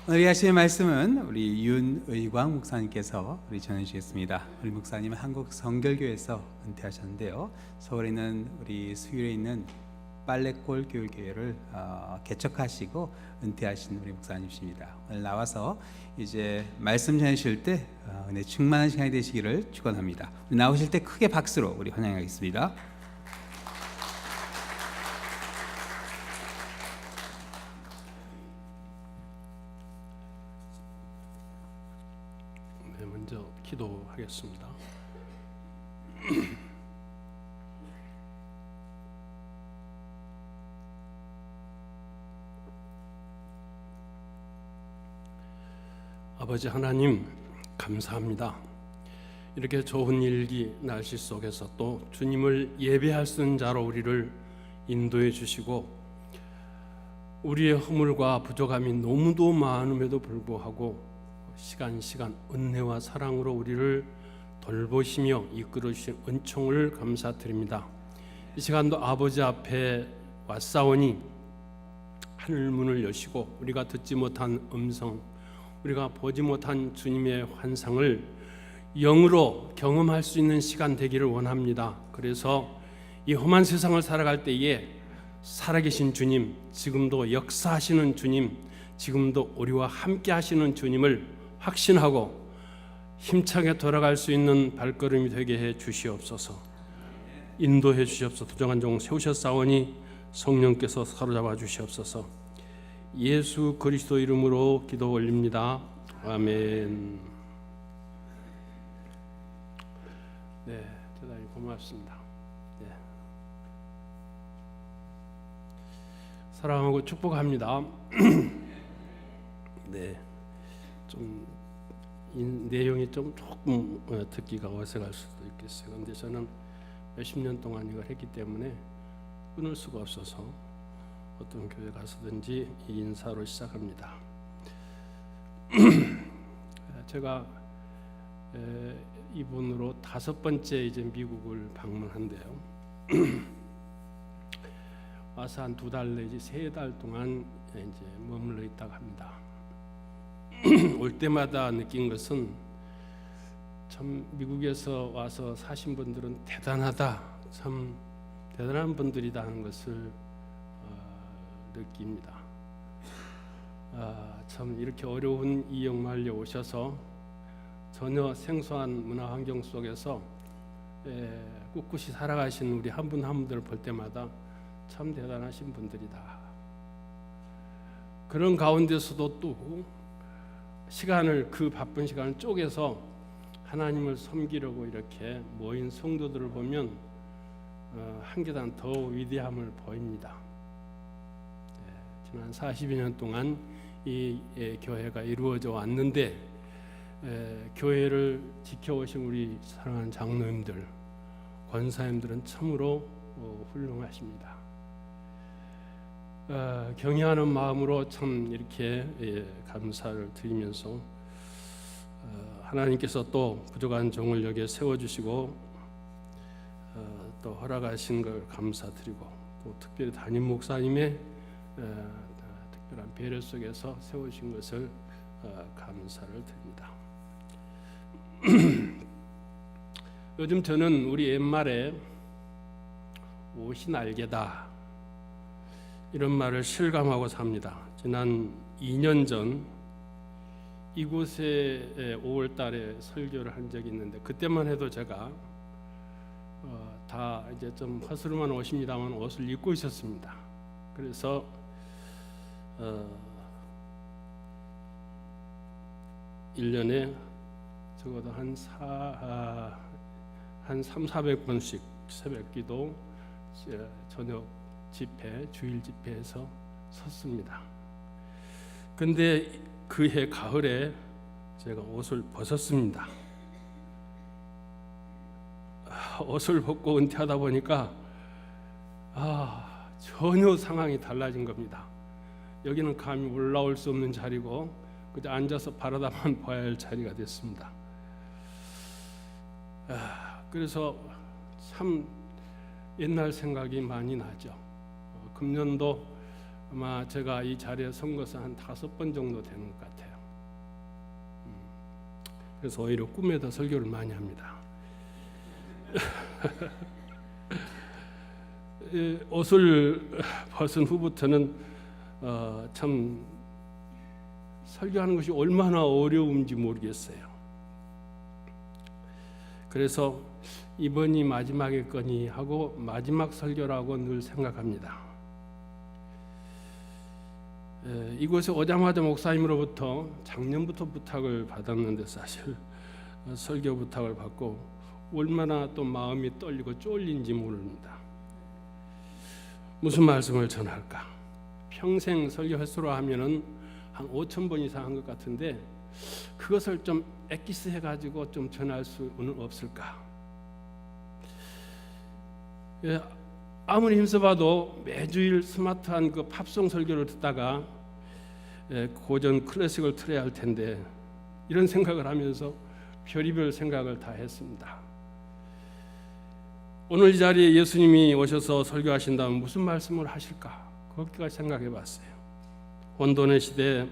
오늘 하실 말씀은 우리 윤의광 목사님께서 우리 전해주시겠습니다. 우리 목사님은 한국 성결교회에서 은퇴하셨는데요. 서울에 있는 우리 수유에 있는 빨래골 교회를 개척하시고 은퇴하신 우리 목사님이십니다. 오늘 나와서 이제 말씀 전해주실 때 은혜 충만한 시간이 되시기를 축원합니다. 나오실 때 크게 박수로 우리 환영하겠습니다. 먼저 기도하겠습니다. 아버지 하나님, 감사합니다. 이렇게 좋은 일기 날씨 속에서 또 주님을 예배할 수 있는 자로 우리를 인도해 주시고, 우리의 허물과 부족함이 너무도 많음에도 불구하고 시간 은혜와 사랑으로 우리를 돌보시며 이끌어주신 은총을 감사드립니다. 이 시간도 아버지 앞에 왔사오니 하늘 문을 여시고 우리가 듣지 못한 음성, 우리가 보지 못한 주님의 환상을 영으로 경험할 수 있는 시간 되기를 원합니다. 그래서 이 험한 세상을 살아갈 때에 살아계신 주님, 지금도 역사하시는 주님, 지금도 우리와 함께 하시는 주님을 확신하고 힘차게 돌아갈 수 있는 발걸음이 되게 해 주시옵소서. 인도해 주시옵소서. 부정한 종 세우셨사오니 성령께서 사로잡아 주시옵소서. 예수 그리스도 이름으로 기도 올립니다. 아멘. 네, 대단히 고맙습니다. 네. 사랑하고 축복합니다. 네. 좀 내용이 조금 듣기가 어색할 수도 있겠어요. 그런데 저는 몇십 년 동안 이걸 했기 때문에 끊을 수가 없어서 어떤 교회 가서든지 이 인사로 시작합니다. 제가 이분으로 5번째 이제 미국을 방문한데요. 와서 한 2달 내지 3달 동안 이제 머물러 있다가 합니다. 올 때마다 느낀 것은 참 미국에서 와서 사신 분들은 대단하다, 참 대단한 분들이다 하는 것을 느낍니다. 참 이렇게 어려운 이 영마을에 오셔서 전혀 생소한 문화 환경 속에서 꿋꿋이 살아가신 우리 한 분 한 분들을 볼 때마다 참 대단하신 분들이다. 그런 가운데서도 또 시간을, 그 바쁜 시간을 쪼개서 하나님을 섬기려고 이렇게 모인 성도들을 보면 한 계단 더 위대함을 보입니다. 지난 40여 년 동안 이 교회가 이루어져 왔는데 교회를 지켜오신 우리 사랑하는 장로님들, 권사님들은 참으로 훌륭하십니다. 경외하는 마음으로 참 이렇게 감사를 드리면서 하나님께서 또 부족한 종을 여기에 세워주시고 또 허락하신 걸 감사드리고, 또 특별히 담임 목사님의 특별한 배려 속에서 세우신 것을 감사를 드립니다. 요즘 저는 우리 옛말에 옷이 날개다 이런 말을 실감하고 삽니다. 지난 2년 전 이곳에 5월 달에 설교를 한 적이 있는데, 그때만 해도 제가 다 이제 좀 허스름한 옷입니다만 옷을 입고 있었습니다. 그래서 1년에 적어도 한 300-400번씩 새벽기도, 저녁 집회, 주일 집회에서 섰습니다. 근데 그해 가을에 제가 옷을 벗었습니다. 옷을 벗고 은퇴하다 보니까 전혀 상황이 달라진 겁니다. 여기는 감히 올라올 수 없는 자리고 그저 앉아서 바라다만 봐야 할 자리가 됐습니다. 그래서 참 옛날 생각이 많이 나죠. 금년도 아마 제가 이 자리에 선 것은 한 5번 정도 되는 것 같아요. 그래서 오히려 꿈에도 설교를 많이 합니다. 옷을 벗은 후부터는 참 설교하는 것이 얼마나 어려운지 모르겠어요. 그래서 이번이 마지막이거니 하고 마지막 설교라고 늘 생각합니다. 이곳에 오자마자 목사님으로부터 작년부터 부탁을 받았는데 사실 설교 부탁을 받고 얼마나 또 마음이 떨리고 쫄린지 모릅니다. 무슨 말씀을 전할까? 평생 설교 횟수로 하면은 한 5,000번 이상 한 것 같은데 그것을 좀 엑기스 해가지고 좀 전할 수는 없을까? 아무리 힘써봐도 매주일 스마트한 그 팝송 설교를 듣다가 고전 클래식을 틀어야 할 텐데 이런 생각을 하면서 별의별 생각을 다 했습니다. 오늘 이 자리에 예수님이 오셔서 설교하신다면 무슨 말씀을 하실까? 그것까지 생각해 봤어요. 혼돈의 시대에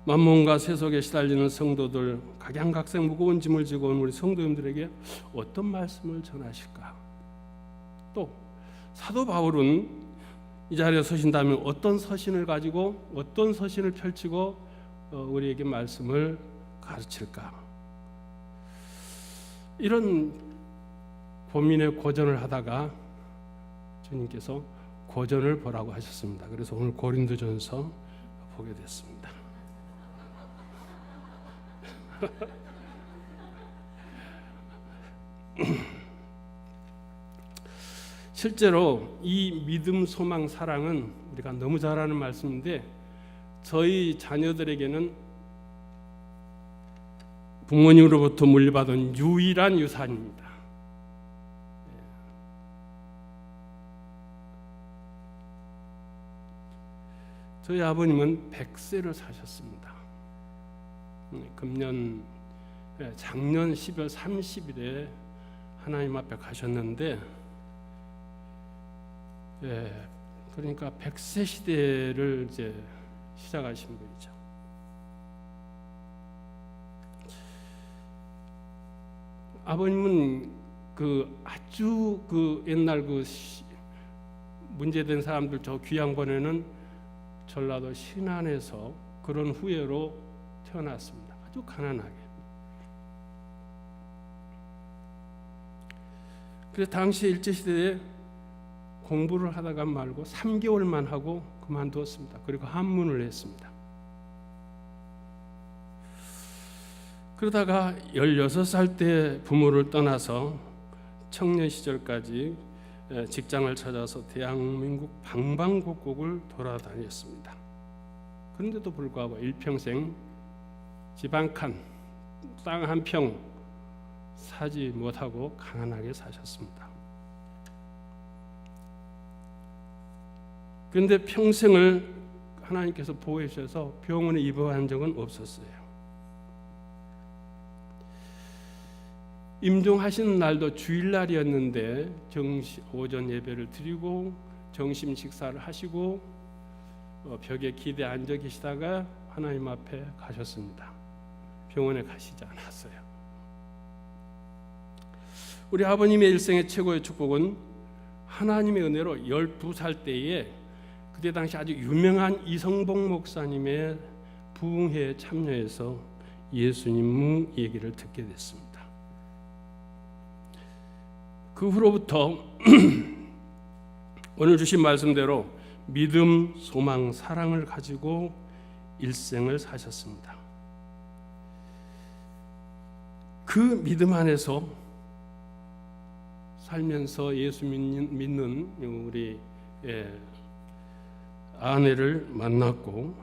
만몬과 세속에 시달리는 성도들, 각양각색 무거운 짐을 지고 온 우리 성도님들에게 어떤 말씀을 전하실까? 또 사도 바울은 이 자리에 서신다면 어떤 서신을 가지고 어떤 서신을 펼치고 우리에게 말씀을 가르칠까? 이런 고민의 고전을 하다가 주님께서 고전을 보라고 하셨습니다. 그래서 오늘 고린도전서 보게 됐습니다. 실제로 이 믿음, 소망, 사랑은 우리가 너무 잘 아는 말씀인데 저희 자녀들에게는 부모님으로부터 물려받은 유일한 유산입니다. 저희 아버님은 100세를 사셨습니다. 작년 12월 30일에 하나님 앞에 가셨는데 그러니까 100세 시대를 이제 시작하신 분이죠. 아버님은 아주 옛날 문제된 사람들 저 귀양 보내는 전라도 신안에서 그런 후예로 태어났습니다. 아주 가난하게. 그래서 당시 일제시대에 공부를 하다가 말고 3개월만 하고 그만두었습니다. 그리고 한문을 했습니다. 그러다가 16살 때 부모를 떠나서 청년 시절까지 직장을 찾아서 대한민국 방방곡곡을 돌아다녔습니다. 그런데도 불구하고 일평생 집 한 칸, 땅 한 평 사지 못하고 가난하게 사셨습니다. 그런데 평생을 하나님께서 보호해 주셔서 병원에 입원한 적은 없었어요. 임종하시는 날도 주일날이었는데 오전 예배를 드리고 점심 식사를 하시고 벽에 기대에 앉아 계시다가 하나님 앞에 가셨습니다. 병원에 가시지 않았어요. 우리 아버님의 일생의 최고의 축복은 하나님의 은혜로 12살 때에 그때 당시 아주 유명한 이성복 목사님의 부흥회에 참여해서 예수님 얘기를 듣게 됐습니다. 그 후로부터 오늘 주신 말씀대로 믿음, 소망, 사랑을 가지고 일생을 사셨습니다. 그 믿음 안에서 살면서 예수 믿는 우리 아내를 만났고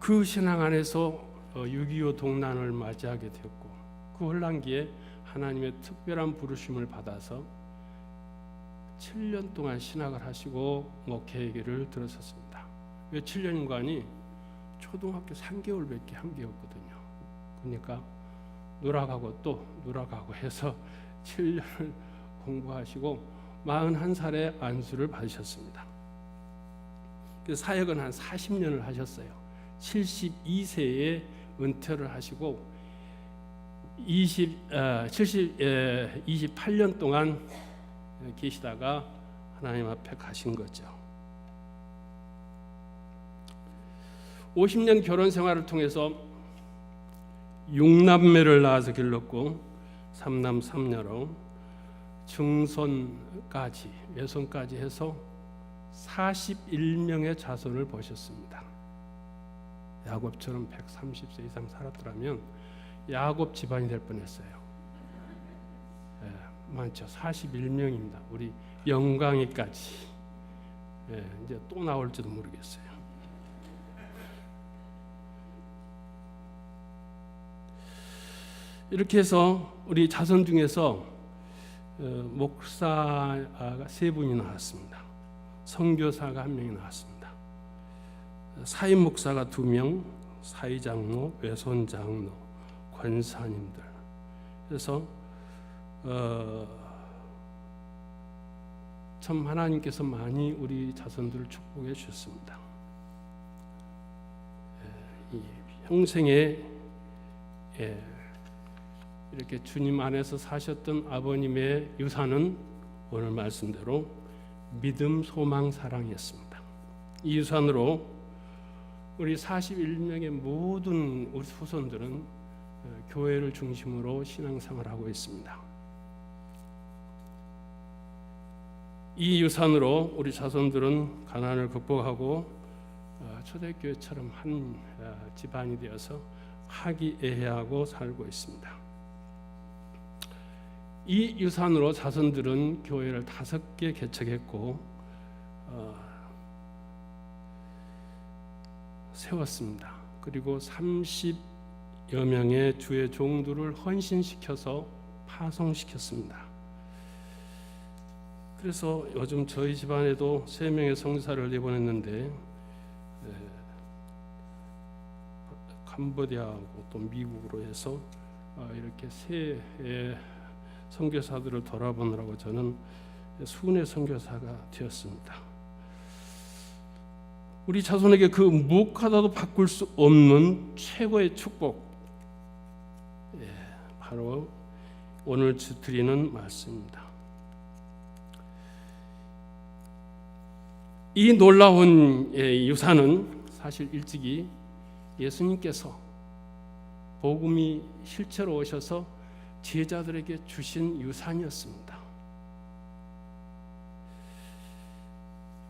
그 신앙 안에서 6.25 동란을 맞이하게 되었고 그 혼란기에 하나님의 특별한 부르심을 받아서 7년 동안 신학을 하시고 목회의를 들으셨습니다. 왜 7년간이 초등학교 3개월밖에 한 게였거든요. 그러니까 누락하고 또 누락하고 해서 7년을 공부하시고 41살에 안수를 받으셨습니다. 그래서 사역은 한 40년을 하셨어요. 72세에 은퇴를 하시고 28년 동안 계시다가 하나님 앞에 가신 거죠. 50년 결혼 생활을 통해서 6남매를 낳아서 길렀고 3남 3녀로 증손까지 외손까지 해서 41명의 자손을 보셨습니다. 야곱처럼 130세 이상 살았더라면 야곱 집안이 될 뻔했어요. 많죠. 41명입니다. 우리 영광이까지. 이제 또 나올지도 모르겠어요. 이렇게 해서 우리 자손 중에서 목사가 3분이 나왔습니다. 선교사가 1명이 나왔습니다. 사임 목사가 2명, 사이장로, 외손장로, 권사님들. 그래서 참 하나님께서 많이 우리 자손들을 축복해 주셨습니다. 이 평생에 이렇게 주님 안에서 사셨던 아버님의 유산은 오늘 말씀대로 믿음, 소망, 사랑이었습니다. 이 유산으로 우리 41명의 모든 우리 후손들은 교회를 중심으로 신앙생활을 하고 있습니다. 이 유산으로 우리 자손들은 가난을 극복하고 초대교회처럼 한 집안이 되어서 화기애애하고 살고 있습니다. 이 유산으로 자손들은 교회를 5개 개척했고 세웠습니다. 그리고 30여 명의 주의 종들을 헌신시켜서 파송시켰습니다. 그래서 요즘 저희 집안에도 3명의 성사를 내보냈는데 캄보디아하고 또 미국으로 해서 이렇게 새 선교사들을 돌아보느라고 저는 순회 선교사가 되었습니다. 우리 자손에게 그 무엇보다도 바꿀 수 없는 최고의 축복, 바로 오늘 드리는 말씀입니다. 이 놀라운 유산은 사실 일찍이 예수님께서 복음이 실체로 오셔서 제자들에게 주신 유산이었습니다.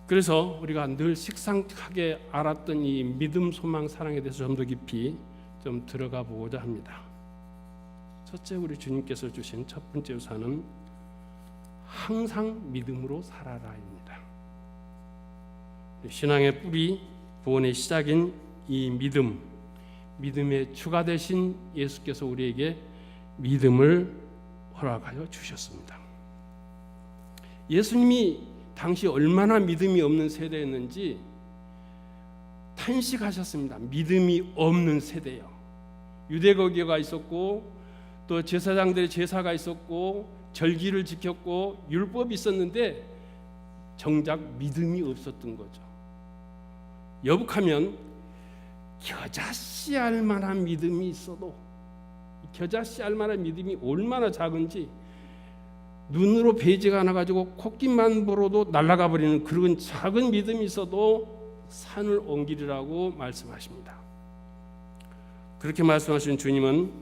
그래서 우리가 늘 식상하게 알았던 이 믿음, 소망, 사랑에 대해서 좀 더 깊이 좀 들어가 보고자 합니다. 첫째, 우리 주님께서 주신 첫 번째 유산은 항상 믿음으로 살아라입니다. 신앙의 뿌리, 구원의 시작인 이 믿음의 주가 되신 예수께서 우리에게 믿음을 허락하여 주셨습니다. 예수님이 당시 얼마나 믿음이 없는 세대였는지 탄식하셨습니다. 믿음이 없는 세대요. 유대거기가 있었고 또 제사장들의 제사가 있었고 절기를 지켰고 율법이 있었는데 정작 믿음이 없었던 거죠. 여북하면 겨자씨 알 만한 믿음이 있어도 겨자씨 알 만한 믿음이 얼마나 작은지 눈으로 베이지가 나가지고 코끼만 보러도 날아가 버리는 그런 작은 믿음이 있어도 산을 옮기리라고 말씀하십니다. 그렇게 말씀하신 주님은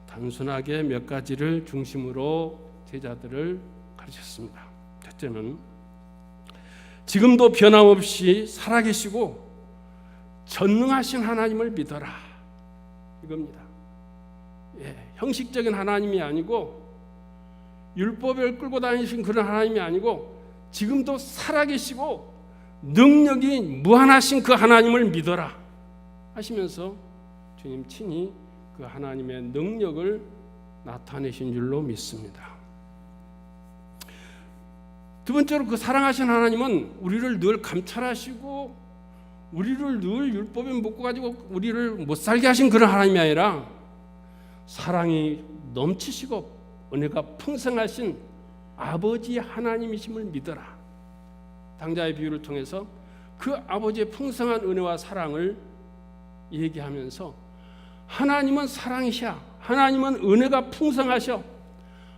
단순하게 몇 가지를 중심으로 제자들을 가르쳤습니다. 첫째는 지금도 변함없이 살아계시고 전능하신 하나님을 믿어라, 이겁니다. 형식적인 하나님이 아니고 율법을 끌고 다니신 그런 하나님이 아니고 지금도 살아계시고 능력이 무한하신 그 하나님을 믿어라 하시면서 주님 친히 그 하나님의 능력을 나타내신 줄로 믿습니다. 두 번째로 그 사랑하신 하나님은 우리를 늘 감찰하시고 우리를 늘 율법에 묶어가지고 우리를 못 살게 하신 그런 하나님이 아니라 사랑이 넘치시고 은혜가 풍성하신 아버지 하나님이심을 믿어라. 당자의 비유를 통해서 그 아버지의 풍성한 은혜와 사랑을 얘기하면서 하나님은 사랑이셔, 하나님은 은혜가 풍성하셔,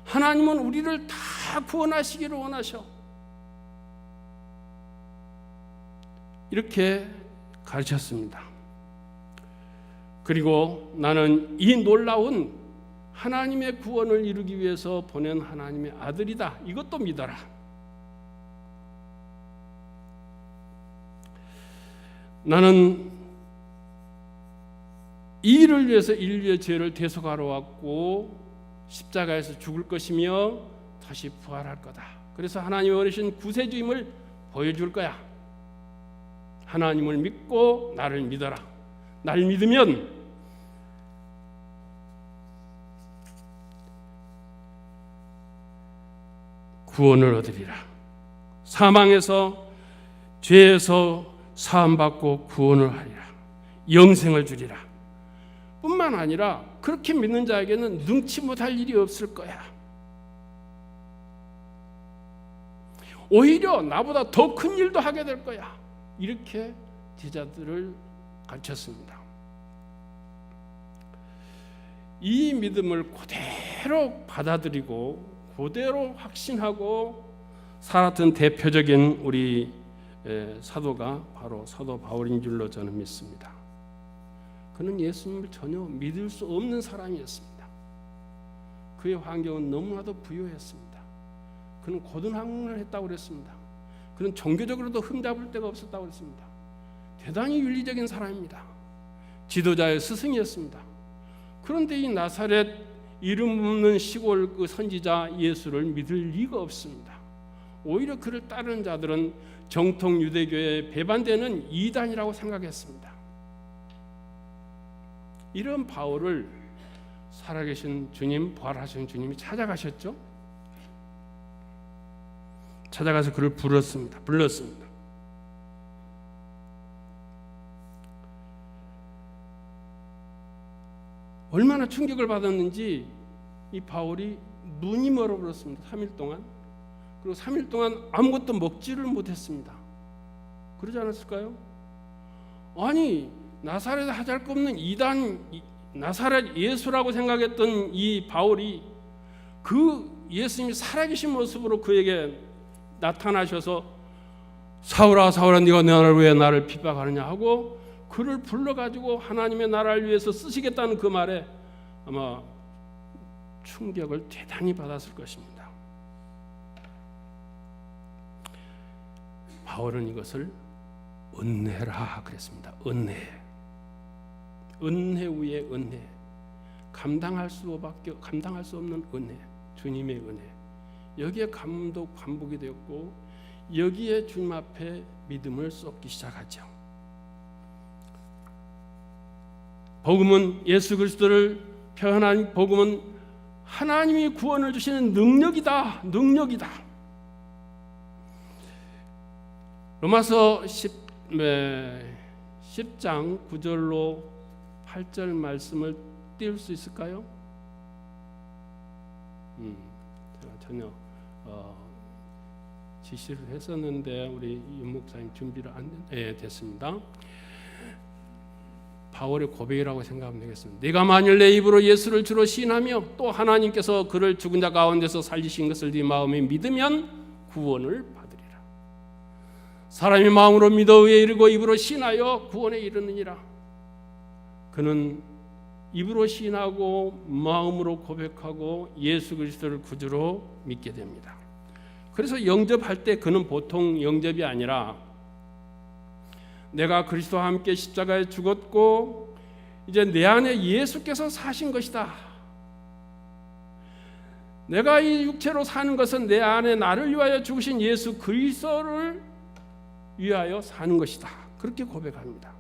하나님은 우리를 다 구원하시기를 원하셔, 이렇게 가르쳤습니다. 그리고 나는 이 놀라운 하나님의 구원을 이루기 위해서 보낸 하나님의 아들이다, 이것도 믿어라. 나는 이 일을 위해서 인류의 죄를 대속하러 왔고 십자가에서 죽을 것이며 다시 부활할 거다. 그래서 하나님이 원하신 구세주임을 보여줄 거야. 하나님을 믿고 나를 믿어라. 날 믿으면 구원을 얻으리라. 사망에서 죄에서 사함받고 구원을 하리라. 영생을 주리라. 뿐만 아니라 그렇게 믿는 자에게는 능치 못할 일이 없을 거야. 오히려 나보다 더 큰 일도 하게 될 거야. 이렇게 제자들을 가르쳤습니다. 이 믿음을 그대로 받아들이고 그대로 확신하고 살았던 대표적인 우리 사도가 바로 사도 바울인 줄로 저는 믿습니다. 그는 예수님을 전혀 믿을 수 없는 사람이었습니다. 그의 환경은 너무나도 부유했습니다. 그는 고등학문을 했다고 그랬습니다. 그는 종교적으로도 흠잡을 데가 없었다고 그랬습니다. 대단히 윤리적인 사람입니다. 지도자의 스승이었습니다. 그런데 이 나사렛 이름 없는 시골 그 선지자 예수를 믿을 리가 없습니다. 오히려 그를 따르는 자들은 정통 유대교에 배반되는 이단이라고 생각했습니다. 이런 바울을 살아계신 주님, 부활하신 주님이 찾아가셨죠. 찾아가서 그를 불렀습니다. 얼마나 충격을 받았는지 이 바울이 눈이 멀어버렸습니다. 3일 동안. 그리고 3일 동안 아무것도 먹지를 못했습니다. 그러지 않았을까요? 아니, 나사렛에 하잘 것 없는 이단 나사렛 예수라고 생각했던 이 바울이 그 예수님이 살아계신 모습으로 그에게 나타나셔서 사울아 사울아 네가 왜 나를 핍박하느냐 하고 그를 불러가지고 하나님의 나라를 위해서 쓰시겠다는 그 말에 아마 충격을 대단히 받았을 것입니다. 바울은 이것을 은혜라 그랬습니다. 은혜 위에 은혜, 감당할 수 없는 은혜, 주님의 은혜. 여기에 감복이 되었고 여기에 주님 앞에 믿음을 쏟기 시작하죠. 복음은 예수 그리스도를 표현한 복음은 하나님이 구원을 주시는 능력이다. 로마서 10장 9절로 8절 말씀을 띄울 수 있을까요? 제가 전혀 지시를 했었는데 우리 윤 목사님 준비를 됐습니다. 바울의 고백이라고 생각하면 되겠습니다. 네가 만일 내 입으로 예수를 주로 시인하며 또 하나님께서 그를 죽은 자 가운데서 살리신 것을 네 마음에 믿으면 구원을 받으리라. 사람이 마음으로 믿어 의에 이르고 입으로 시인하여 구원에 이르느니라. 그는 입으로 시인하고 마음으로 고백하고 예수 그리스도를 구주로 믿게 됩니다. 그래서 영접할 때 그는 보통 영접이 아니라 내가 그리스도와 함께 십자가에 죽었고 이제 내 안에 예수께서 사신 것이다. 내가 이 육체로 사는 것은 내 안에 나를 위하여 죽으신 예수 그리스도를 위하여 사는 것이다. 그렇게 고백합니다.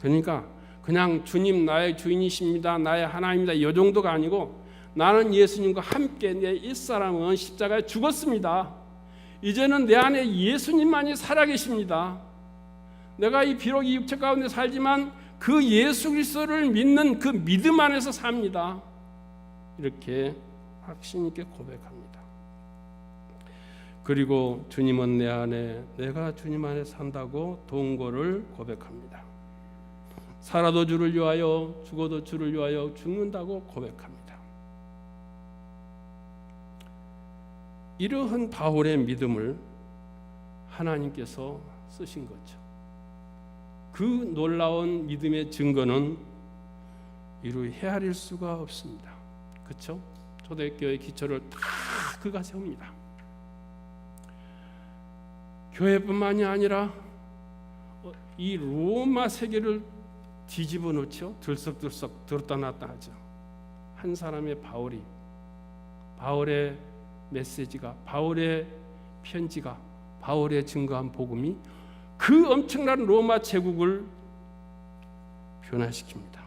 그러니까 그냥 주님 나의 주인이십니다. 나의 하나님입니다. 이 정도가 아니고 나는 예수님과 함께 내 옛사람은 십자가에 죽었습니다. 이제는 내 안에 예수님만이 살아계십니다. 내가 비록 이 육체 가운데 살지만 그 예수 그리스도를 믿는 그 믿음 안에서 삽니다. 이렇게 확신 있게 고백합니다. 그리고 주님은 내 안에, 내가 주님 안에 산다고 동거를 고백합니다. 살아도 주를 위하여, 죽어도 주를 위하여 죽는다고 고백합니다. 이러한 바울의 믿음을 하나님께서 쓰신 거죠. 그 놀라운 믿음의 증거는 이루 헤아릴 수가 없습니다. 그렇죠? 초대교회 기초를 다 그가 세웁니다. 교회뿐만이 아니라 이 로마 세계를 뒤집어 놓죠. 들썩들썩 들었다 놨다 하죠. 한 사람의 바울의 메시지가, 바울의 편지가, 바울의 증거한 복음이 그 엄청난 로마 제국을 변화시킵니다.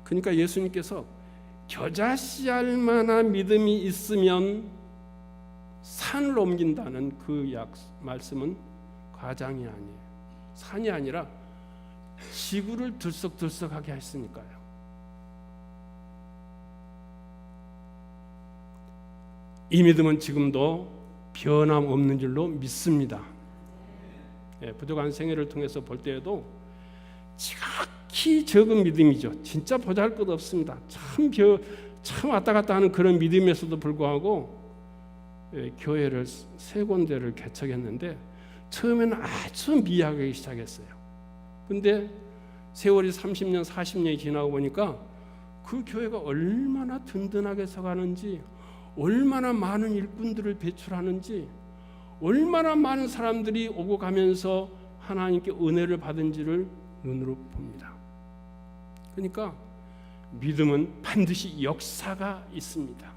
그러니까 예수님께서 겨자씨알 만한 믿음이 있으면 산을 옮긴다는 그 말씀은 과장이 아니에요. 산이 아니라 지구를 들썩들썩하게 했으니까요. 이 믿음은 지금도 변함없는 줄로 믿습니다. 부족한 생애를 통해서 볼 때에도 지극히 적은 믿음이죠. 진짜 보잘것없습니다. 참 왔다 갔다 하는 그런 믿음에서도 불구하고 교회를 3군데를 개척했는데 처음에는 아주 미약하게 시작했어요. 근데 세월이 30년, 40년이 지나고 보니까 그 교회가 얼마나 든든하게 서가는지, 얼마나 많은 일꾼들을 배출하는지, 얼마나 많은 사람들이 오고 가면서 하나님께 은혜를 받은지를 눈으로 봅니다. 그러니까 믿음은 반드시 역사가 있습니다.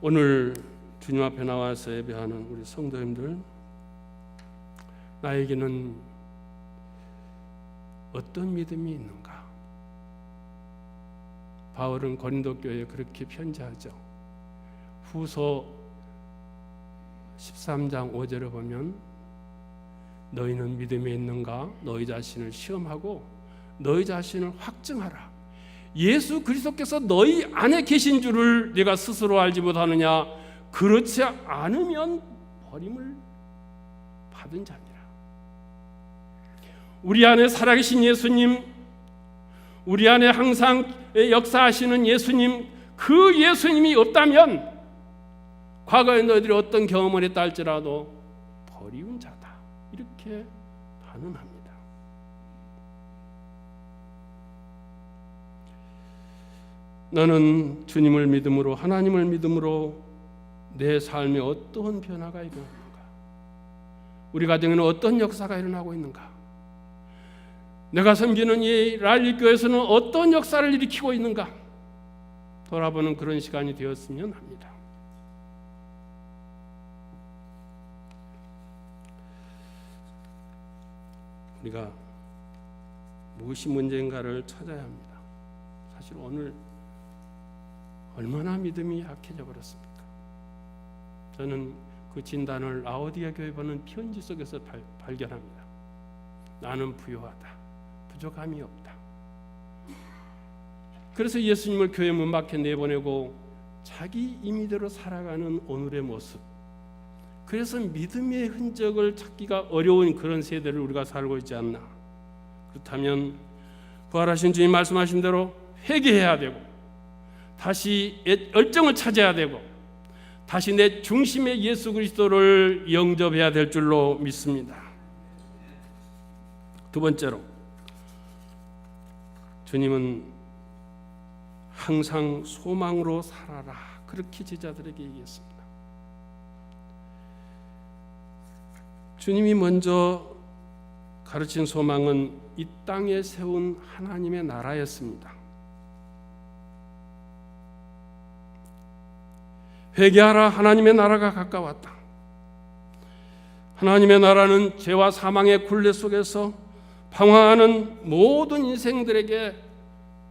오늘 주님 앞에 나와서 예배하는 우리 성도님들, 나에게는 어떤 믿음이 있는가? 바울은 고린도 교회에 그렇게 편지하죠. 후서 13장 5절을 보면 너희는 믿음에 있는가? 너희 자신을 시험하고 너희 자신을 확증하라. 예수 그리스도께서 너희 안에 계신 줄을 네가 스스로 알지 못하느냐? 그렇지 않으면 버림을 받은 자니라. 우리 안에 살아계신 예수님, 우리 안에 항상 역사하시는 예수님, 그 예수님이 없다면 과거에 너희들이 어떤 경험을 했다 할지라도 버리운 자다, 이렇게 단언합니다. 너는 주님을 믿음으로, 하나님을 믿음으로 내 삶에 어떠한 변화가 일어나는가? 우리 가정에는 어떤 역사가 일어나고 있는가? 내가 섬기는 이 랄리 교회에서는 어떤 역사를 일으키고 있는가? 돌아보는 그런 시간이 되었으면 합니다. 우리가 무엇이 문제인가를 찾아야 합니다. 사실 오늘 얼마나 믿음이 약해져 버렸습니까? 저는 그 진단을 라오디게 교회 보는 편지 속에서 발견합니다. 나는 부요하다, 부족함이 없다. 그래서 예수님을 교회 문 밖에 내보내고 자기 임의대로 살아가는 오늘의 모습, 그래서 믿음의 흔적을 찾기가 어려운 그런 세대를 우리가 살고 있지 않나. 그렇다면 부활하신 주님 말씀하신 대로 회개해야 되고, 다시 옛 열정을 찾아야 되고, 다시 내 중심의 예수 그리스도를 영접해야 될 줄로 믿습니다. 두 번째로, 주님은 항상 소망으로 살아라, 그렇게 제자들에게 얘기했습니다. 주님이 먼저 가르친 소망은 이 땅에 세운 하나님의 나라였습니다. 회개하라, 하나님의 나라가 가까웠다. 하나님의 나라는 죄와 사망의 굴레 속에서 방황하는 모든 인생들에게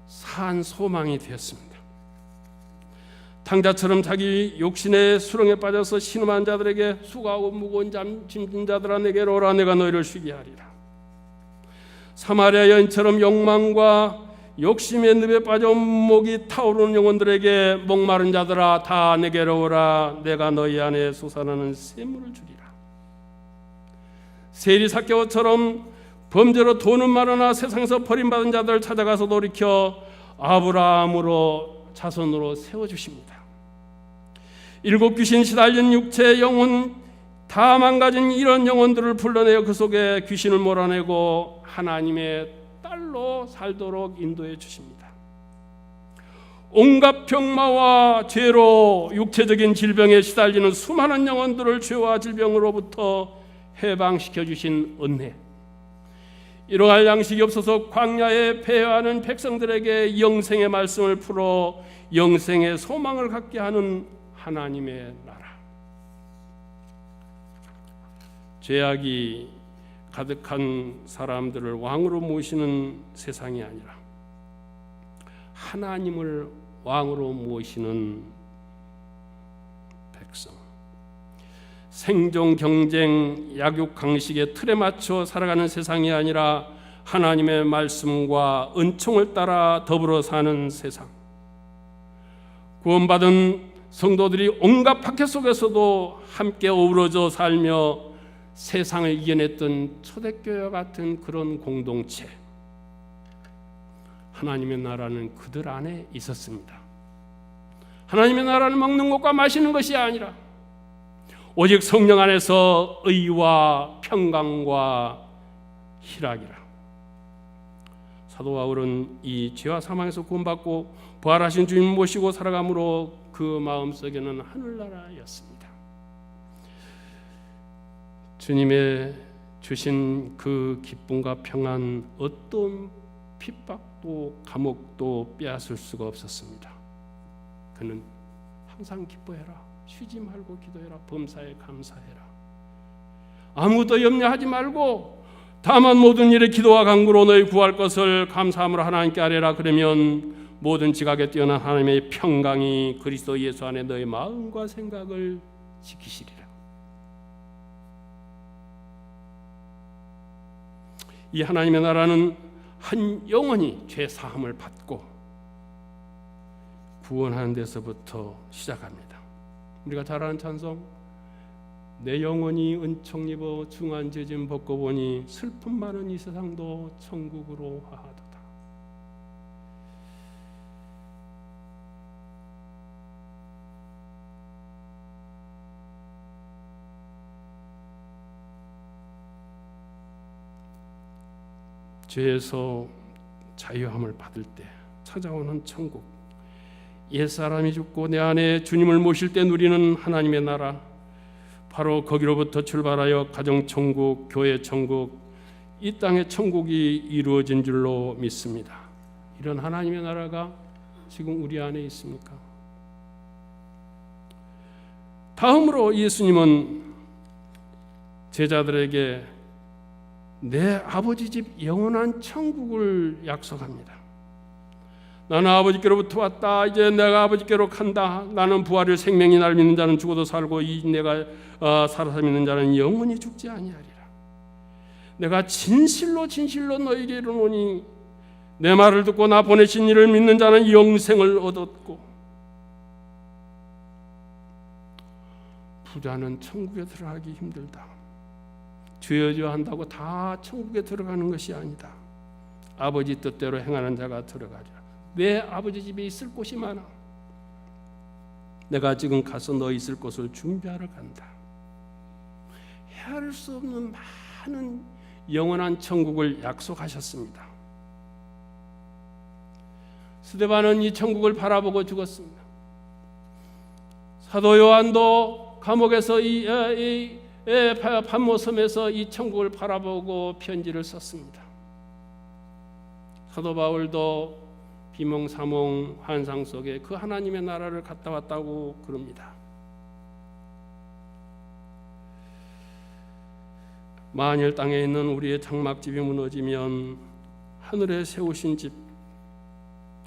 산 소망이 되었습니다. 탕자처럼 자기 욕심의 수렁에 빠져서 신음한 자들에게 수고하고 무거운 짐진 자들아 내게로 오라, 내가 너희를 쉬게 하리라. 사마리아 여인처럼 욕망과 욕심의 늪에 빠져 목이 타오르는 영혼들에게 목마른 자들아 다 내게로 오라. 내가 너희 안에 솟아나는 샘물을 주리라. 세리 삭개오처럼 범죄로 돈은 많으나 세상에서 버림받은 자들을 찾아가서 돌이켜 아브라함으로 자손으로 세워주십니다. 일곱 귀신 시달린 육체 영혼 다 망가진 이런 영혼들을 불러내어 그 속에 귀신을 몰아내고 하나님의 딸로 살도록 인도해 주십니다. 온갖 병마와 죄로 육체적인 질병에 시달리는 수많은 영혼들을 죄와 질병으로부터 해방시켜 주신 은혜, 일용할 양식이 없어서 광야에 패하는 백성들에게 영생의 말씀을 풀어 영생의 소망을 갖게 하는 하나님의 나라, 죄악이 가득한 사람들을 왕으로 모시는 세상이 아니라 하나님을 왕으로 모시는 백성, 생존 경쟁 약육 강식의 틀에 맞춰 살아가는 세상이 아니라 하나님의 말씀과 은총을 따라 더불어 사는 세상, 구원받은 성도들이 온갖 박해 속에서도 함께 어우러져 살며 세상을 이겨냈던 초대교회와 같은 그런 공동체, 하나님의 나라는 그들 안에 있었습니다. 하나님의 나라는 먹는 것과 마시는 것이 아니라 오직 성령 안에서 의와 평강과 희락이라. 사도 바울은 이 죄와 사망에서 구원받고 부활하신 주님 모시고 살아감으로 그 마음속에는 하늘나라였습니다. 주님의 주신 그 기쁨과 평안, 어떤 핍박도 감옥도 빼앗을 수가 없었습니다. 그는 항상 기뻐해라, 쉬지 말고 기도해라, 범사에 감사해라, 아무것도 염려하지 말고 다만 모든 일에 기도와 간구로 너희 구할 것을 감사함으로 하나님께 아뢰라. 그러면 모든 지각에 뛰어난 하나님의 평강이 그리스도 예수 안에 너희 마음과 생각을 지키시리라. 이 하나님의 나라는 한 영혼이 죄 사함을 받고 구원하는 데서부터 시작합니다. 우리가 잘 아는 찬송, 내 영혼이 은총 입어 중한 죄짐 벗고 보니 슬픔 많은 이 세상도 천국으로 하하도다. 죄에서 자유함을 받을 때 찾아오는 천국, 옛사람이 죽고 내 안에 주님을 모실 때 누리는 하나님의 나라, 바로 거기로부터 출발하여 가정천국, 교회천국, 이 땅의 천국이 이루어진 줄로 믿습니다. 이런 하나님의 나라가 지금 우리 안에 있습니까? 다음으로 예수님은 제자들에게 내 아버지 집 영원한 천국을 약속합니다. 나는 아버지께로부터 왔다. 이제 내가 아버지께로 간다. 나는 부활의 생명이 나를 믿는 자는 죽어도 살고 이 내가 살아서 믿는 자는 영원히 죽지 아니하리라. 내가 진실로 진실로 너희에게 이르노니 내 말을 듣고 나 보내신 이를 믿는 자는 영생을 얻었고 부자는 천국에 들어가기 힘들다. 죄여져 한다고 다 천국에 들어가는 것이 아니다. 아버지 뜻대로 행하는 자가 들어가리라. 내 아버지 집에 있을 곳이 많아. 내가 지금 가서 너 있을 곳을 준비하러 간다. 헤아릴 수 없는 많은 영원한 천국을 약속하셨습니다. 스데반은 이 천국을 바라보고 죽었습니다. 사도 요한도 감옥에서 이 pat모섬에서 이 천국을 바라보고 편지를 썼습니다. 사도 바울도 비몽사몽 환상 속에 그 하나님의 나라를 갔다 왔다고 그럽니다. 만일 땅에 있는 우리의 장막집이 무너지면 하늘에 세우신 집,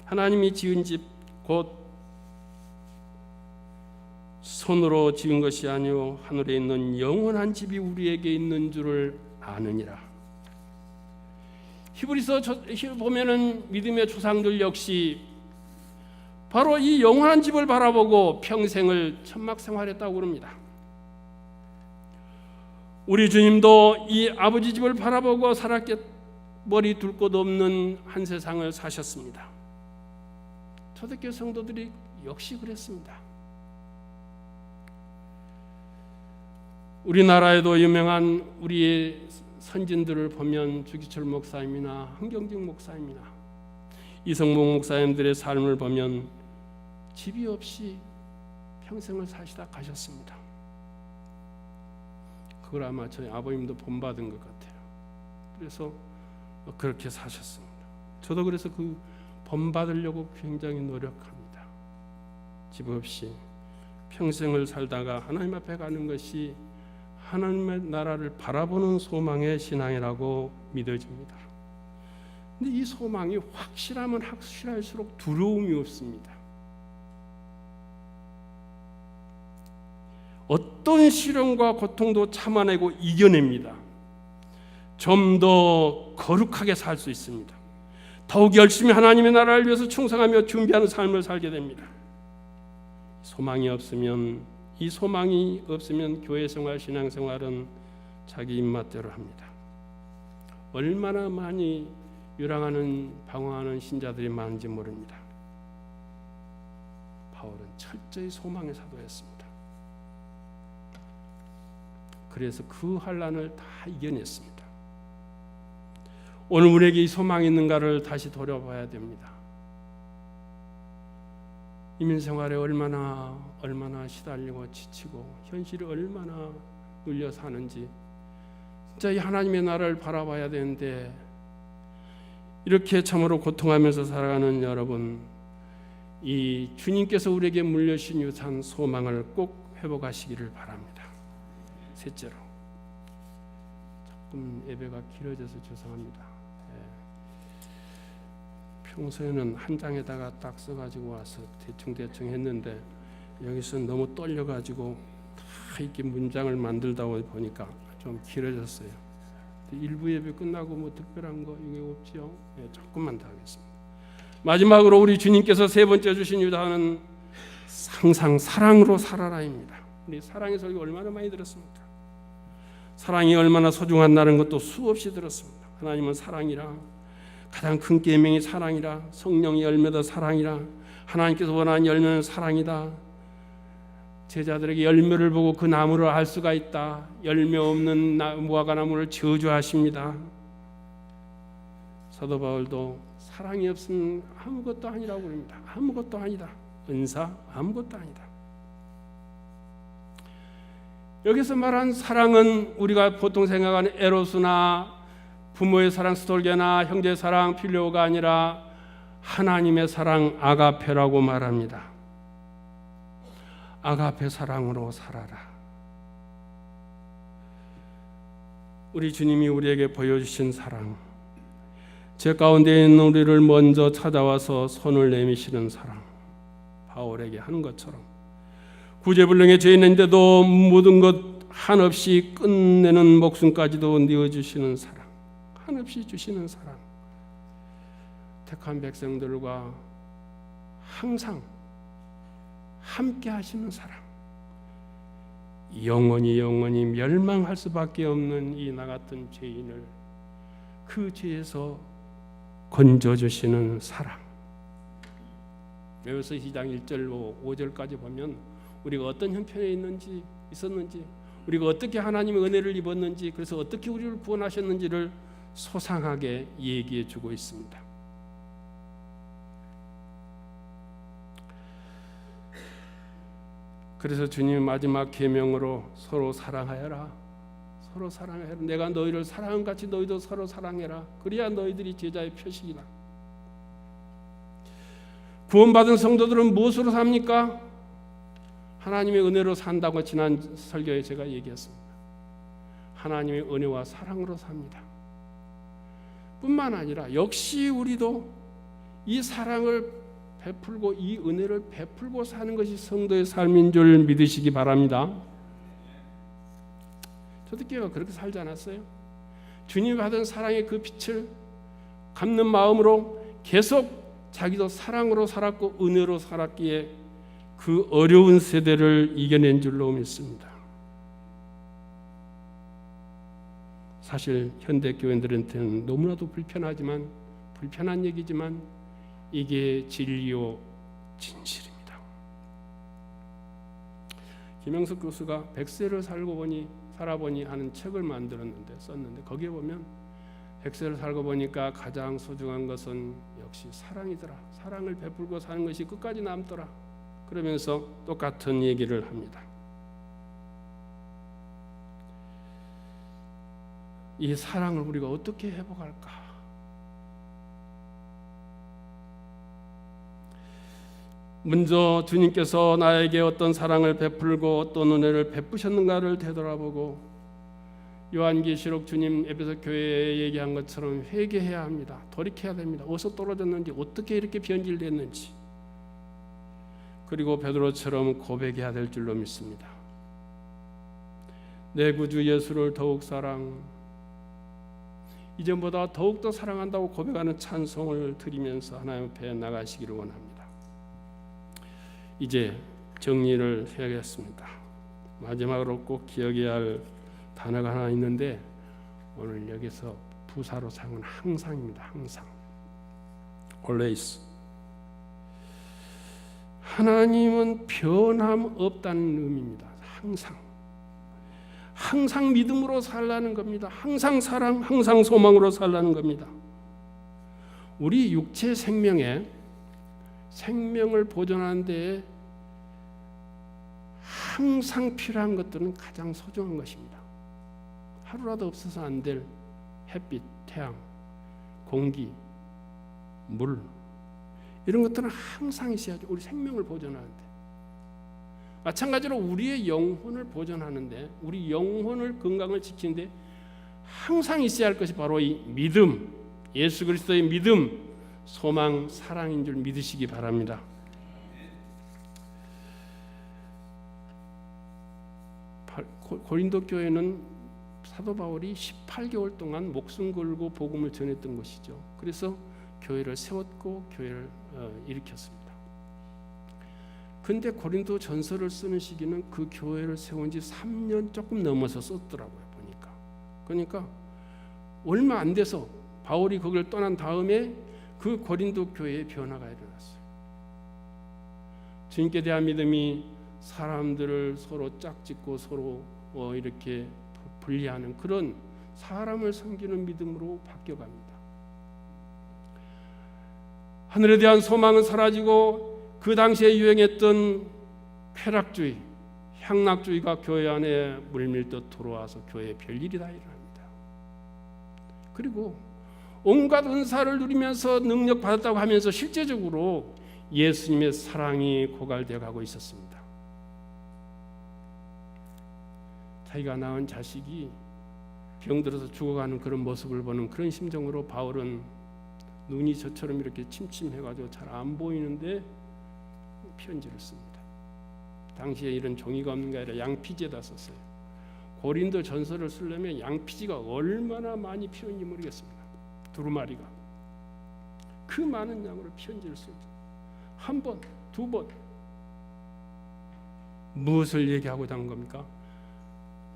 하나님이 지은 집, 곧 손으로 지은 것이 아니요 하늘에 있는 영원한 집이 우리에게 있는 줄을 아느니라. 히브리서 보면은 믿음의 조상들 역시 바로 이 영원한 집을 바라보고 평생을 천막 생활했다고 그럽니다. 우리 주님도 이 아버지 집을 바라보고 살았기에 머리 둘 곳 없는 한 세상을 사셨습니다. 초대교회 성도들이 역시 그랬습니다. 우리나라에도 유명한 우리의 선진들을 보면 주기철 목사님이나 한경직 목사님이나 이성봉 목사님들의 삶을 보면 집이 없이 평생을 사시다 가셨습니다. 그걸 아마 저희 아버님도 본받은 것 같아요. 그래서 그렇게 사셨습니다. 저도 그래서 그 본받으려고 굉장히 노력합니다. 집 없이 평생을 살다가 하나님 앞에 가는 것이 하나님의 나라를 바라보는 소망의 신앙이라고 믿어집니다. 근데 이 소망이 확실하면 확실할수록 두려움이 없습니다. 어떤 시련과 고통도 참아내고 이겨냅니다. 좀 더 거룩하게 살 수 있습니다. 더욱 열심히 하나님의 나라를 위해서 충성하며 준비하는 삶을 살게 됩니다. 이 소망이 없으면 교회 생활, 신앙 생활은 자기 입맛대로 합니다. 얼마나 많이 유랑하는, 방황하는 신자들이 많은지 모릅니다. 바울은 철저히 소망의 사도였습니다. 그래서 그 환난을 다 이겨냈습니다. 오늘 우리에게 이 소망이 있는가를 다시 돌아봐야 됩니다. 이민생활에 얼마나 시달리고 지치고 현실이 얼마나 눌려 사는지 진짜 이 하나님의 나라를 바라봐야 되는데 이렇게 참으로 고통하면서 살아가는 여러분, 이 주님께서 우리에게 물려주신 유산 소망을 꼭 회복하시기를 바랍니다. 셋째로, 조금 예배가 길어져서 죄송합니다. 평소에는 한 장에다가 딱 써가지고 와서 대충 했는데 여기서 너무 떨려가지고 다 이렇게 문장을 만들다 보니까 좀 길어졌어요. 일부 예배 끝나고 뭐 특별한 거 이게 없지요? 조금만 더 하겠습니다. 마지막으로 우리 주님께서 세 번째 주신 유다는 항상 사랑으로 살아라입니다. 우리 사랑의 설교 얼마나 많이 들었습니까? 사랑이 얼마나 소중한다는 것도 수없이 들었습니다. 하나님은 사랑이라, 가장 큰 계명이 사랑이라, 성령의 열매도 사랑이라, 하나님께서 원하는 열매는 사랑이다. 제자들에게 열매를 보고 그 나무를 알 수가 있다. 열매 없는 무화과 나무를 저주하십니다. 사도 바울도 사랑이 없으면 아무것도 아니라고 그럽니다. 아무것도 아니다. 은사 아무것도 아니다. 여기서 말한 사랑은 우리가 보통 생각하는 에로스나 부모의 사랑, 스톨게나 형제의 사랑, 필요가 아니라 하나님의 사랑, 아가페라고 말합니다. 아가페 사랑으로 살아라. 우리 주님이 우리에게 보여주신 사랑, 제 가운데 있는 우리를 먼저 찾아와서 손을 내미시는 사랑, 바울에게 하는 것처럼 구제불능에 죄 있는데도 모든 것 한없이 끝내는 목숨까지도 내어주시는 사랑, 한없이 주시는 사랑, 택한 백성들과 항상 함께 하시는 사랑, 영원히 멸망할 수밖에 없는 이 나 같은 죄인을 그 죄에서 건져주시는 사랑. 여기서 2장 1절로 5절까지 보면 우리가 어떤 형편에 있었는지, 우리가 어떻게 하나님의 은혜를 입었는지, 그래서 어떻게 우리를 구원하셨는지를 소상하게 얘기해 주고 있습니다. 그래서 주님의 마지막 계명으로 서로 사랑하여라. 서로 사랑하여라. 내가 너희를 사랑한 같이 너희도 서로 사랑해라. 그래야 너희들이 제자의 표식이다. 구원받은 성도들은 무엇으로 삽니까? 하나님의 은혜로 산다고 지난 설교에 제가 얘기했습니다. 하나님의 은혜와 사랑으로 삽니다. 뿐만 아니라 역시 우리도 이 사랑을 베풀고 이 은혜를 베풀고 사는 것이 성도의 삶인 줄 믿으시기 바랍니다. 초대교회가 그렇게 살지 않았어요? 주님이 받은 사랑의 그 빛을 갚는 마음으로 계속 자기도 사랑으로 살았고 은혜로 살았기에 그 어려운 세대를 이겨낸 줄로 믿습니다. 사실 현대 교인들한테는 너무나도 불편한 얘기지만 이게 진리요 진실입니다. 김영석 교수가 100세를 살아보니 하는 책을 썼는데 거기에 보면 100세를 살고 보니까 가장 소중한 것은 역시 사랑이더라. 사랑을 베풀고 사는 것이 끝까지 남더라. 그러면서 똑같은 얘기를 합니다. 이 사랑을 우리가 어떻게 회복할까? 먼저 주님께서 나에게 어떤 사랑을 베풀고 어떤 은혜를 베푸셨는가를 되돌아보고 요한계시록 주님 에베소 교회에 얘기한 것처럼 회개해야 합니다. 돌이켜야 됩니다. 어디서 떨어졌는지 어떻게 이렇게 변질됐는지 그리고 베드로처럼 고백해야 될 줄로 믿습니다. 내 구주 예수를 더욱 이전보다 더욱더 사랑한다고 고백하는 찬송을 드리면서 하나님 앞에 나가시기를 원합니다. 이제 정리를 해야겠습니다. 마지막으로 꼭 기억해야 할 단어가 하나 있는데 오늘 여기서 부사로 사용한 항상입니다. 항상. always. 하나님은 변함없다는 의미입니다. 항상 믿음으로 살라는 겁니다. 항상 사랑, 항상 소망으로 살라는 겁니다. 우리 육체 생명을 보존하는 데 항상 필요한 것들은 가장 소중한 것입니다. 하루라도 없어서 안 될 햇빛, 태양, 공기, 물 이런 것들은 항상 있어야죠. 우리 생명을 보존하는데. 마찬가지로 우리의 영혼을 보존하는데 우리 영혼을 건강을 지키는데 항상 있어야 할 것이 바로 이 믿음, 예수 그리스도의 믿음, 소망, 사랑인 줄 믿으시기 바랍니다. 고린도 교회는 사도 바울이 18개월 동안 목숨 걸고 복음을 전했던 것이죠. 그래서 교회를 세웠고 교회를 일으켰습니다. 근데 고린도 전서를 쓰는 시기는 그 교회를 세운 지 3년 조금 넘어서 썼더라고요. 그러니까 얼마 안 돼서 바울이 거기를 떠난 다음에 그 고린도 교회에 변화가 일어났어요. 주님께 대한 믿음이 사람들을 서로 짝짓고 서로 이렇게 분리하는 그런 사람을 섬기는 믿음으로 바뀌어갑니다. 하늘에 대한 소망은 사라지고 그 당시에 유행했던 쾌락주의, 향락주의가 교회 안에 물밀듯 들어와서 교회에 별일이 다 일어납니다. 그리고 온갖 은사를 누리면서 능력 받았다고 하면서 실제적으로 예수님의 사랑이 고갈되어 가고 있었습니다. 자기가 낳은 자식이 병들어서 죽어가는 그런 모습을 보는 그런 심정으로 바울은 눈이 저처럼 이렇게 침침해가지고 잘 안 보이는데 편지를 씁니다. 당시에 이런 종이가 없는 게 아니라 양피지에다 썼어요. 고린도 전서를 쓰려면 양피지가 얼마나 많이 필요한지 모르겠습니다. 두루마리가 그 많은 양으로 편지를 쓰죠. 한 번, 두 번. 무엇을 얘기하고자 하는 겁니까?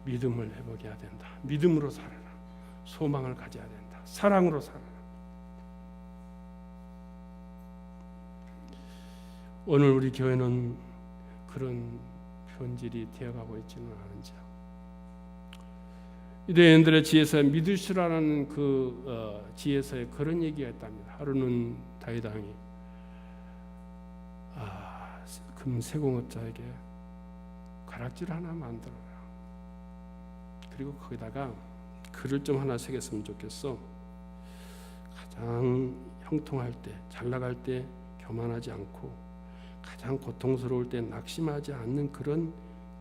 믿음을 회복해야 된다. 믿음으로 살아라. 소망을 가져야 된다. 사랑으로 살아라. 오늘 우리 교회는 그런 편질이 되어가고 있지는 않은지요. 유대인들의 지혜서에 믿으시라는 그 지혜서에 그런 얘기가 있답니다. 하루는 다윗 왕이 금세공업자에게 가락지를 하나 만들어라. 그리고 거기다가 글을 좀 하나 새겼으면 좋겠어. 가장 형통할 때, 잘 나갈 때 교만하지 않고 가장 고통스러울 때 낙심하지 않는 그런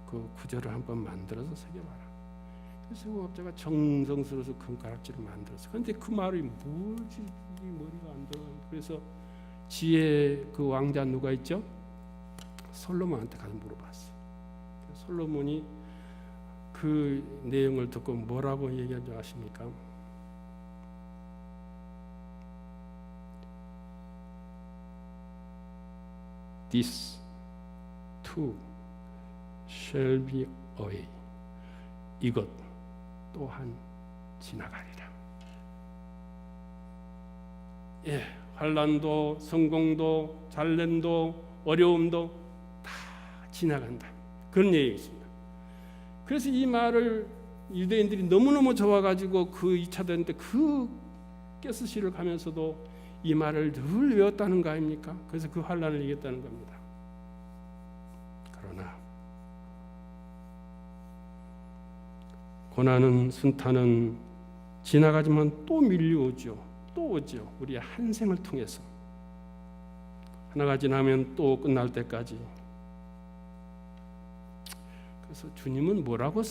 그 구절을 한번 만들어서 새겨봐라. 세공업자가 정성스러워서 금가락지를 만들었어. 그런데 그 말이 뭐지? 이 머리가 안 들어가. 그래서 지혜 그 왕자 누가 있죠? 솔로몬한테 가서 물어봤어요. 솔로몬이 그 내용을 듣고 뭐라고 얘기한 줄 아십니까? this too shall be away. 이것 또한 지나가리라. 예, 환난도 성공도 잘냄도 어려움도 다 지나간다. 그런 얘기입니다. 그래서 이 말을 유대인들이 너무너무 좋아가지고 그 2차 대전 때 그 가스실을 가면서도 이 말을 늘 외웠다는 거 아닙니까? 그래서 그 환난을 이겼다는 겁니다. 그러나 고난은 순탄은 지나가지만 또 밀려오죠. 또 오죠. 우리의 한 생을 통해서 하나가 지나면 또 끝날 때까지. 그래서 주님은 뭐라고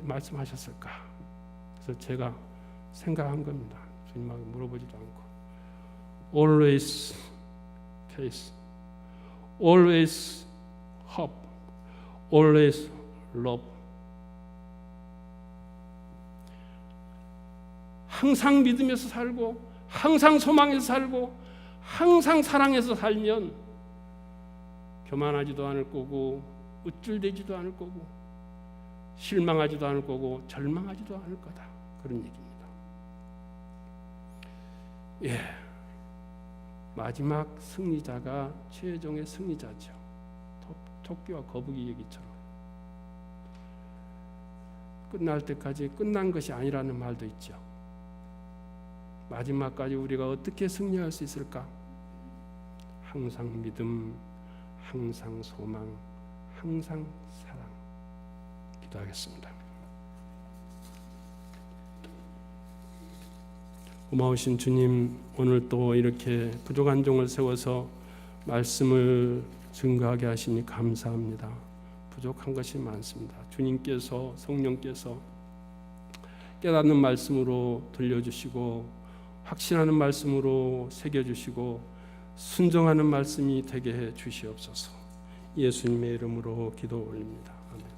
말씀하셨을까? 그래서 제가 생각한 겁니다. 주님하고 물어보지도 않고 always peace, always hope, always love. 항상 믿으면서 살고 항상 소망해서 살고 항상 사랑해서 살면 교만하지도 않을 거고 우쭐대지도 않을 거고 실망하지도 않을 거고 절망하지도 않을 거다. 그런 얘기입니다. 예, 마지막 승리자가 최종의 승리자죠. 토끼와 거북이 얘기처럼 끝날 때까지 끝난 것이 아니라는 말도 있죠. 마지막까지 우리가 어떻게 승리할 수 있을까? 항상 믿음, 항상 소망, 항상 사랑. 기도하겠습니다. 고마우신 주님, 오늘 또 이렇게 부족한 종을 세워서 말씀을 증거하게 하시니 감사합니다. 부족한 것이 많습니다. 주님께서 성령께서 깨닫는 말씀으로 들려주시고 확신하는 말씀으로 새겨주시고 순종하는 말씀이 되게 해 주시옵소서. 예수님의 이름으로 기도 올립니다. 아멘.